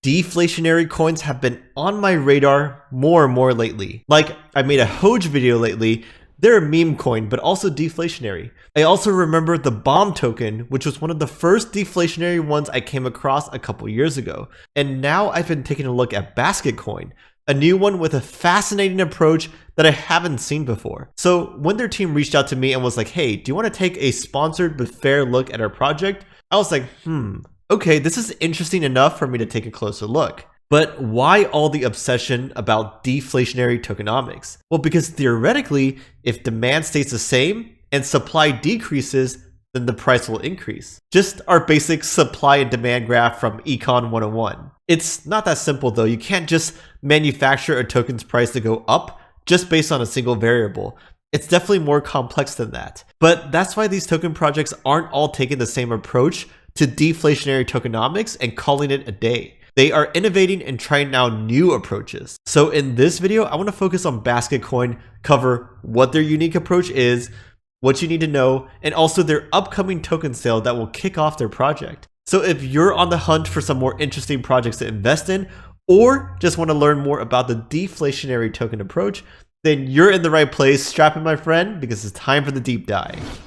Deflationary coins have been on my radar more and more lately. Like, I made a Hoj video lately. They're a meme coin, but also deflationary. I also remember the bomb token, which was one of the first deflationary ones I came across a couple years ago. And now I've been taking a look at BasketCoin, a new one with a fascinating approach that I haven't seen before. So when their team reached out to me and was like, hey, do you want to take a sponsored but fair look at our project? I was like, okay, this is interesting enough for me to take a closer look. But why all the obsession about deflationary tokenomics? Well, because theoretically, if demand stays the same and supply decreases, then the price will increase. Just our basic supply and demand graph from Econ 101. It's not that simple though. You can't just manufacture a token's price to go up just based on a single variable. It's definitely more complex than that. But that's why these token projects aren't all taking the same approach to deflationary tokenomics and calling it a day. They are innovating and trying out new approaches. So in this video, I want to focus on BasketCoin, cover what their unique approach is, what you need to know, and also their upcoming token sale that will kick off their project. So if you're on the hunt for some more interesting projects to invest in, or just want to learn more about the deflationary token approach, then you're in the right place. Strap in, my friend, because it's time for the deep dive.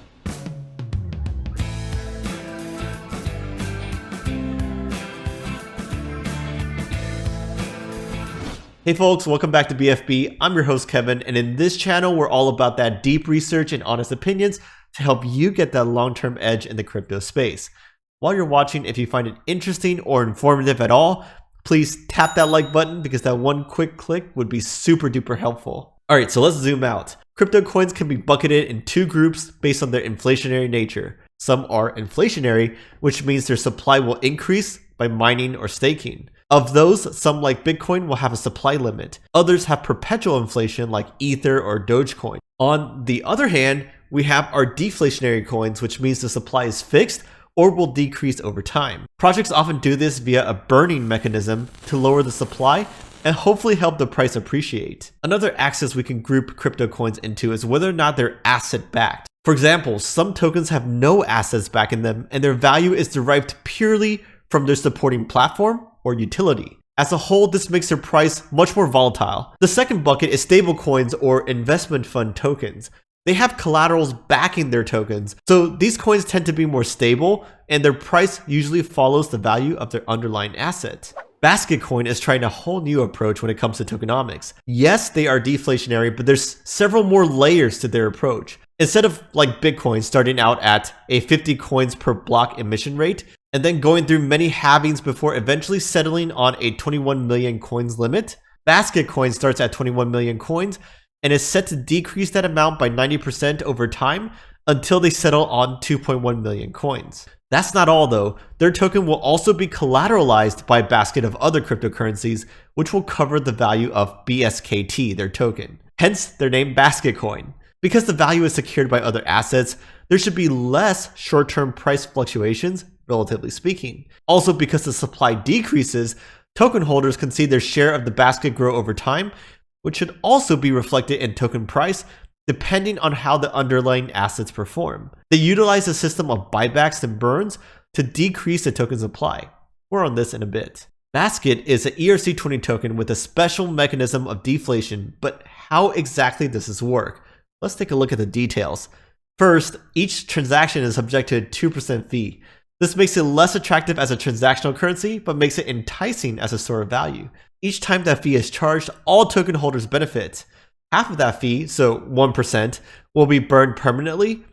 Hey folks, welcome back to BFB. I'm your host Kevin, and in this channel, we're all about that deep research and honest opinions to help you get that long-term edge in the crypto space. While you're watching, if you find it interesting or informative at all, please tap that like button because that one quick click would be super duper helpful. All right, so let's zoom out. Crypto coins can be bucketed in two groups based on their inflationary nature. Some are inflationary, which means their supply will increase by mining or staking. Of those, some like Bitcoin will have a supply limit. Others have perpetual inflation like Ether or Dogecoin. On the other hand, we have our deflationary coins, which means the supply is fixed or will decrease over time. Projects often do this via a burning mechanism to lower the supply and hopefully help the price appreciate. Another axis we can group crypto coins into is whether or not they're asset backed. For example, some tokens have no assets back in them and their value is derived purely from their supporting platform or utility. As a whole, this makes their price much more volatile. The second bucket is stablecoins or investment fund tokens. They have collaterals backing their tokens, so these coins tend to be more stable and their price usually follows the value of their underlying asset. BasketCoin is trying a whole new approach when it comes to tokenomics. Yes, they are deflationary, but there's several more layers to their approach. Instead of like Bitcoin starting out at a 50 coins per block emission rate, and then going through many halvings before eventually settling on a 21 million coins limit, BasketCoin starts at 21 million coins and is set to decrease that amount by 90% over time until they settle on 2.1 million coins. That's not all though. Their token will also be collateralized by a basket of other cryptocurrencies, which will cover the value of BSKT, their token. Hence their name BasketCoin. Because the value is secured by other assets, there should be less short-term price fluctuations, relatively speaking. Also, because the supply decreases, token holders can see their share of the basket grow over time, which should also be reflected in token price depending on how the underlying assets perform. They utilize a system of buybacks and burns to decrease the token supply. More on this in a bit. Basket is an ERC20 token with a special mechanism of deflation, but how exactly does this work? Let's take a look at the details. First, each transaction is subject to a 2% fee. This makes it less attractive as a transactional currency, but makes it enticing as a store of value. Each time that fee is charged, all token holders benefit. Half of that fee, so 1%, will be burned permanently.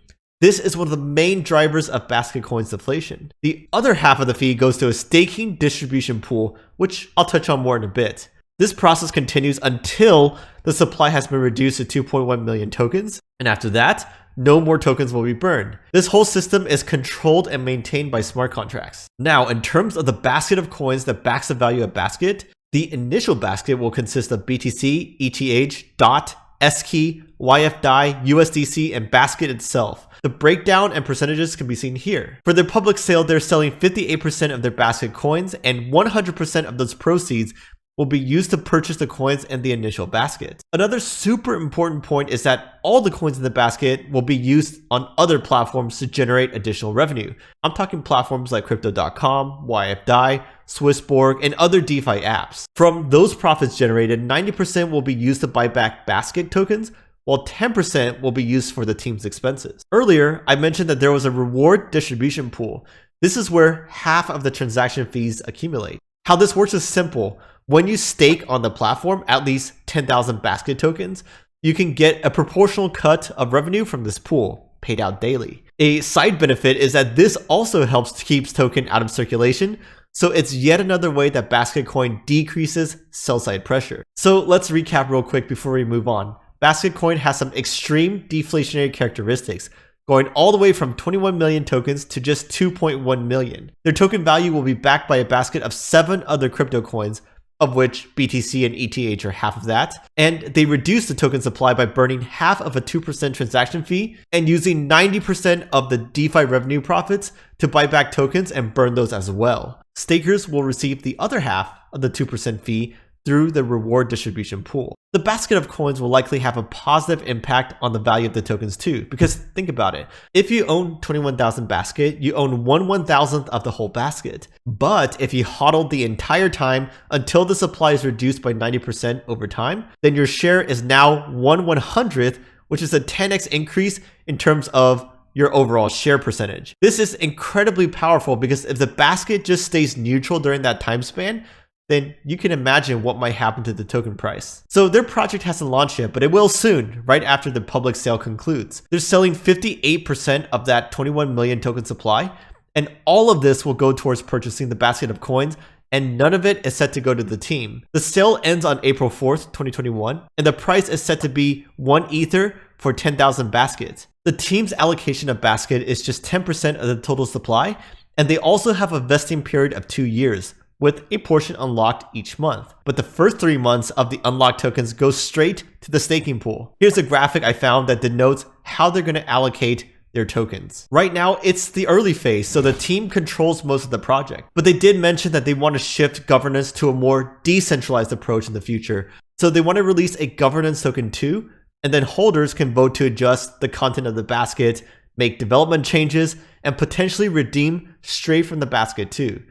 This is one of the main drivers of BasketCoin's deflation. The other half of the fee goes to a staking distribution pool, which I'll touch on more in a bit. This process continues until the supply has been reduced to 2.1 million tokens, and after that, no more tokens will be burned. This whole system is controlled and maintained by smart contracts. Now, in terms of the basket of coins that backs the value of Basket, the initial basket will consist of BTC, ETH, DOT, SKey, YFDAI, USDC, and Basket itself. The breakdown and percentages can be seen here. For their public sale, they're selling 58% of their Basket coins, and 100% of those proceeds will be used to purchase the coins in the initial basket. Another super important point is that all the coins in the basket will be used on other platforms to generate additional revenue. I'm talking platforms like crypto.com, YFDAI, Swissborg, and other DeFi apps. From those profits generated, 90% will be used to buy back basket tokens, while 10% will be used for the team's expenses. Earlier, I mentioned that there was a reward distribution pool. This is where half of the transaction fees accumulate. How this works is simple. When you stake on the platform at least 10,000 basket tokens, you can get a proportional cut of revenue from this pool, paid out daily. A side benefit is that this also helps keep token out of circulation, so it's yet another way that BasketCoin decreases sell-side pressure. So let's recap real quick before we move on. BasketCoin has some extreme deflationary characteristics, going all the way from 21 million tokens to just 2.1 million. Their token value will be backed by a basket of 7 other crypto coins, of which BTC and ETH are half of that, and they reduce the token supply by burning half of a 2% transaction fee and using 90% of the DeFi revenue profits to buy back tokens and burn those as well. Stakers will receive the other half of the 2% fee through the reward distribution pool. The basket of coins will likely have a positive impact on the value of the tokens too, because think about it. If you own 21,000 basket, you own 1/1000th of the whole basket. But if you hodled the entire time until the supply is reduced by 90% over time, then your share is now 1/100th, which is a 10x increase in terms of your overall share percentage. This is incredibly powerful because if the basket just stays neutral during that time span, then you can imagine what might happen to the token price. So their project hasn't launched yet, but it will soon, right after the public sale concludes. They're selling 58% of that 21 million token supply, and all of this will go towards purchasing the basket of coins, and none of it is set to go to the team. The sale ends on April 4th, 2021, and the price is set to be 1 Ether for 10,000 baskets. The team's allocation of basket is just 10% of the total supply, and they also have a vesting period of 2 years, with a portion unlocked each month. But the first 3 months of the unlocked tokens go straight to the staking pool. Here's a graphic I found that denotes how they're going to allocate their tokens. Right now, it's the early phase, so the team controls most of the project. But they did mention that they want to shift governance to a more decentralized approach in the future. So they want to release a governance token too, and then holders can vote to adjust the content of the basket, make development changes, and potentially redeem straight from the basket too.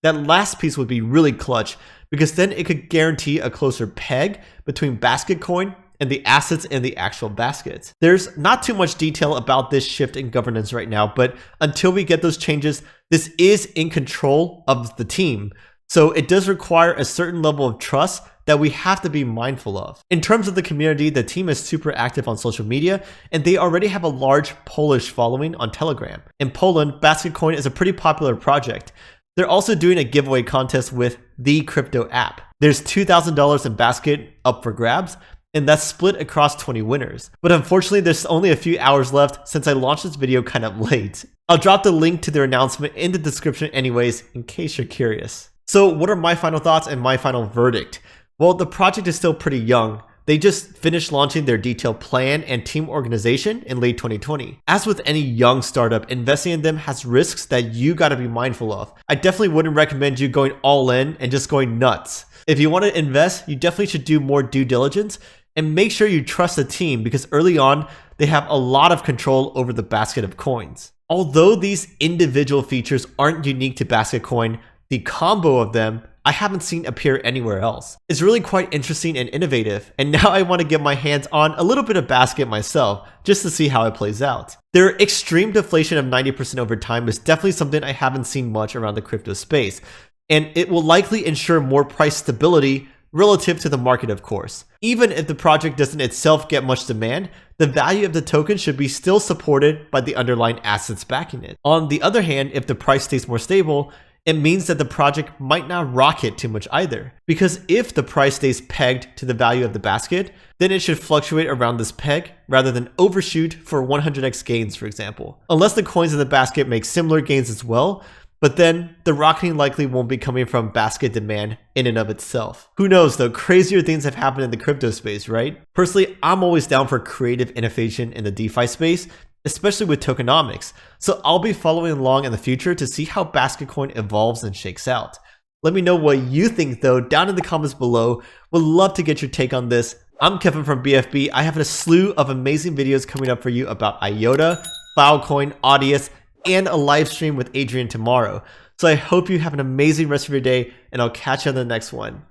That last piece would be really clutch because then it could guarantee a closer peg between BasketCoin and the assets in the actual baskets. There's not too much detail about this shift in governance right now, but until we get those changes, this is in control of the team. So it does require a certain level of trust that we have to be mindful of. In terms of the community, the team is super active on social media, and they already have a large Polish following on Telegram. In Poland, BasketCoin is a pretty popular project. They're also doing a giveaway contest with the crypto app. There's $2,000 in basket up for grabs, and that's split across 20 winners. But unfortunately, there's only a few hours left since I launched this video kind of late. I'll drop the link to their announcement in the description anyways, in case you're curious. So what are my final thoughts and my final verdict? Well, the project is still pretty young. They just finished launching their detailed plan and team organization in late 2020. As with any young startup, investing in them has risks that you gotta be mindful of. I definitely wouldn't recommend you going all in and just going nuts. If you want to invest, you definitely should do more due diligence and make sure you trust the team because early on, they have a lot of control over the basket of coins. Although these individual features aren't unique to BasketCoin, the combo of them I haven't seen appear anywhere else. It's really quite interesting and innovative, and now I want to get my hands on a little bit of basket myself, just to see how it plays out. Their extreme deflation of 90% over time is definitely something I haven't seen much around the crypto space, and it will likely ensure more price stability relative to the market, of course. Even if the project doesn't itself get much demand, the value of the token should be still supported by the underlying assets backing it. On the other hand, if the price stays more stable, it means that the project might not rocket too much either. Because if the price stays pegged to the value of the basket, then it should fluctuate around this peg rather than overshoot for 100x gains, for example. Unless the coins in the basket make similar gains as well, but then the rocketing likely won't be coming from basket demand in and of itself. Who knows though, crazier things have happened in the crypto space, right? Personally, I'm always down for creative innovation in the DeFi space, especially with tokenomics. So I'll be following along in the future to see how BasketCoin evolves and shakes out. Let me know what you think though down in the comments below. Would love to get your take on this. I'm Kevin from BFB. I have a slew of amazing videos coming up for you about IOTA, Filecoin, Audius, and a live stream with Adrian tomorrow. So I hope you have an amazing rest of your day, and I'll catch you on the next one.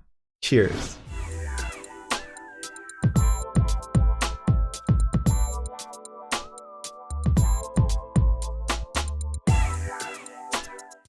Cheers.